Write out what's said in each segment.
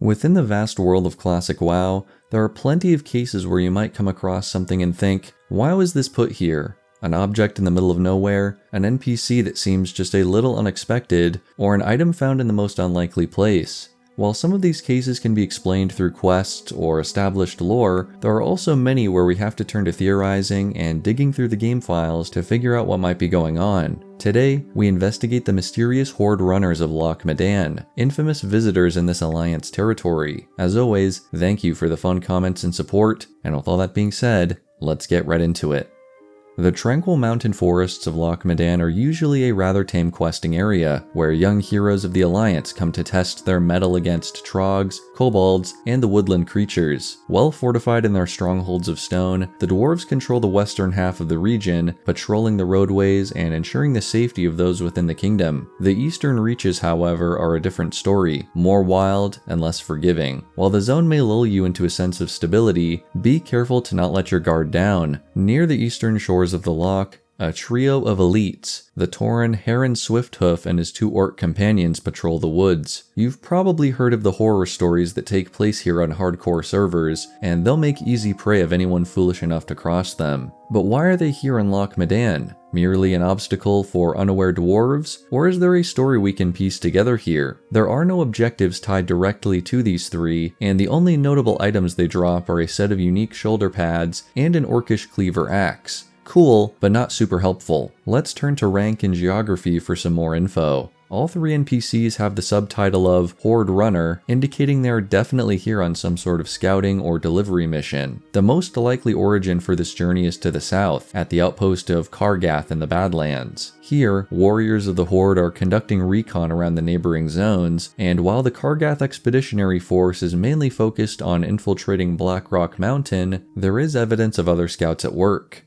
Within the vast world of classic WoW, there are plenty of cases where you might come across something and think, why was this put here? An object in the middle of nowhere, an NPC that seems just a little unexpected, or an item found in the most unlikely place. While some of these cases can be explained through quests or established lore, there are also many where we have to turn to theorizing and digging through the game files to figure out what might be going on. Today, we investigate the mysterious Horde runners of Loch Modan, infamous visitors in this Alliance territory. As always, thank you for the fun comments and support, and with all that being said, let's get right into it. The tranquil mountain forests of Loch Modan are usually a rather tame questing area, where young heroes of the Alliance come to test their mettle against trogs, kobolds, and the woodland creatures. Well fortified in their strongholds of stone, the dwarves control the western half of the region, patrolling the roadways and ensuring the safety of those within the kingdom. The eastern reaches, however, are a different story, more wild and less forgiving. While the zone may lull you into a sense of stability, be careful to not let your guard down. Near the eastern shores of the loch, a trio of elites, the Tauren Heron Swifthoof and his 2 orc companions, patrol the woods. You've probably heard of the horror stories that take place here on hardcore servers, and they'll make easy prey of anyone foolish enough to cross them. But why are they here in Loch Modan? Merely an obstacle for unaware dwarves? Or is there a story we can piece together here? There are no objectives tied directly to these 3, and the only notable items they drop are a set of unique shoulder pads and an orcish cleaver axe. Cool, but not super helpful. Let's turn to rank and geography for some more info. All 3 NPCs have the subtitle of Horde Runner, indicating they are definitely here on some sort of scouting or delivery mission. The most likely origin for this journey is to the south, at the outpost of Kargath in the Badlands. Here, warriors of the Horde are conducting recon around the neighboring zones, and while the Kargath Expeditionary Force is mainly focused on infiltrating Blackrock Mountain, there is evidence of other scouts at work.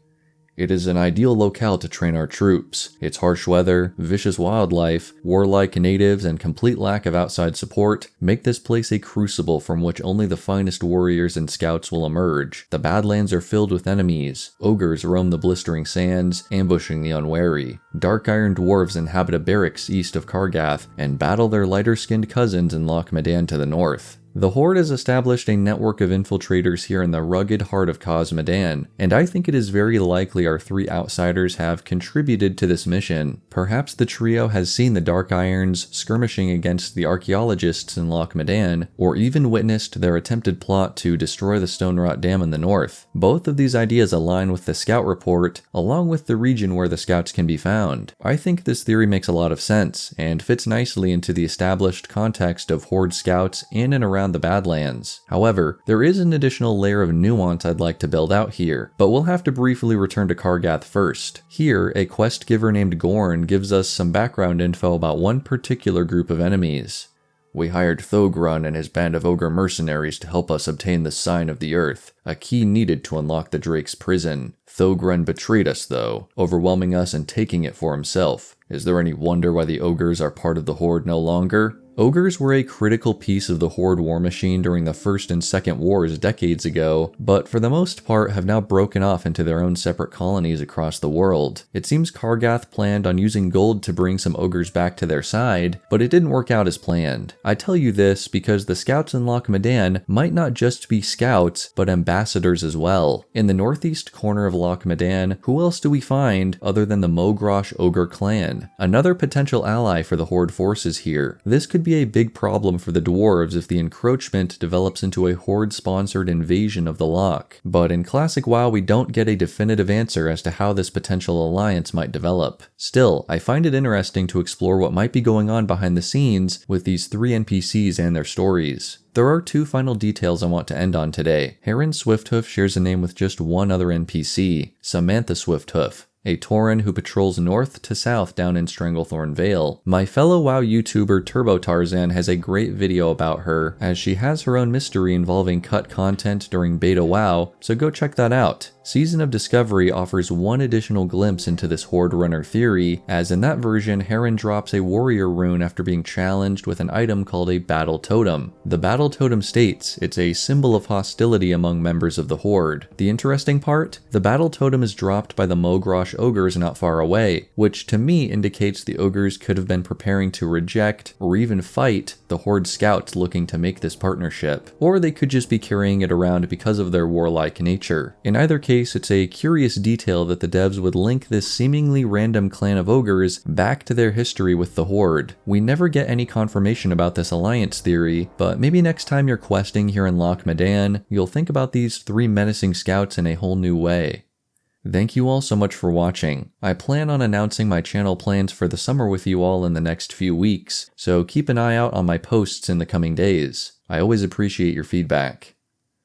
It is an ideal locale to train our troops. Its harsh weather, vicious wildlife, warlike natives, and complete lack of outside support make this place a crucible from which only the finest warriors and scouts will emerge. The Badlands are filled with enemies. Ogres roam the blistering sands, ambushing the unwary. Dark Iron dwarves inhabit a barracks east of Kargath and battle their lighter-skinned cousins in Loch Modan to the north. The Horde has established a network of infiltrators here in the rugged heart of Khaz Modan, and I think it is very likely our 3 outsiders have contributed to this mission. Perhaps the trio has seen the Dark Irons skirmishing against the archaeologists in Loch Modan, or even witnessed their attempted plot to destroy the Stone Rot Dam in the north. Both of these ideas align with the scout report, along with the region where the scouts can be found. I think this theory makes a lot of sense, and fits nicely into the established context of Horde scouts in and around the Badlands. However, there is an additional layer of nuance I'd like to build out here, but we'll have to briefly return to Kargath first. Here, a quest giver named Gorn gives us some background info about one particular group of enemies. We hired Thogrun and his band of ogre mercenaries to help us obtain the Sign of the Earth, a key needed to unlock the Drake's prison. Thogrun betrayed us though, overwhelming us and taking it for himself. Is there any wonder why the ogres are part of the Horde no longer? Ogres were a critical piece of the Horde war machine during the First and Second Wars decades ago, but for the most part have now broken off into their own separate colonies across the world. It seems Kargath planned on using gold to bring some ogres back to their side, but it didn't work out as planned. I tell you this because the scouts in Loch Modan might not just be scouts, but ambassadors as well. In the northeast corner of Loch Modan, who else do we find other than the Mogrosh Ogre clan? Another potential ally for the Horde forces here. This could be a big problem for the dwarves if the encroachment develops into a Horde-sponsored invasion of the Loch. But in classic WoW, we don't get a definitive answer as to how this potential alliance might develop. Still, I find it interesting to explore what might be going on behind the scenes with these 3 NPCs and their stories. There are 2 final details I want to end on today. Heron Swifthoof shares a name with just one other NPC, Samantha Swifthoof, a Tauren who patrols north to south down in Stranglethorn Vale. My fellow WoW YouTuber Turbo Tarzan has a great video about her, as she has her own mystery involving cut content during beta WoW, so go check that out. Season of Discovery offers one additional glimpse into this Horde runner theory, as in that version, Heron drops a warrior rune after being challenged with an item called a Battle Totem. The Battle Totem states it's a symbol of hostility among members of the Horde. The interesting part? The Battle Totem is dropped by the Mogrosh ogres not far away, which to me indicates the ogres could have been preparing to reject, or even fight, the Horde scouts looking to make this partnership. Or they could just be carrying it around because of their warlike nature. In either case, it's a curious detail that the devs would link this seemingly random clan of ogres back to their history with the Horde. We never get any confirmation about this alliance theory, but maybe next time you're questing here in Loch Modan, you'll think about these 3 menacing scouts in a whole new way. Thank you all so much for watching. I plan on announcing my channel plans for the summer with you all in the next few weeks, so keep an eye out on my posts in the coming days. I always appreciate your feedback.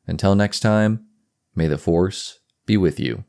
Until next time, may the Force be with you.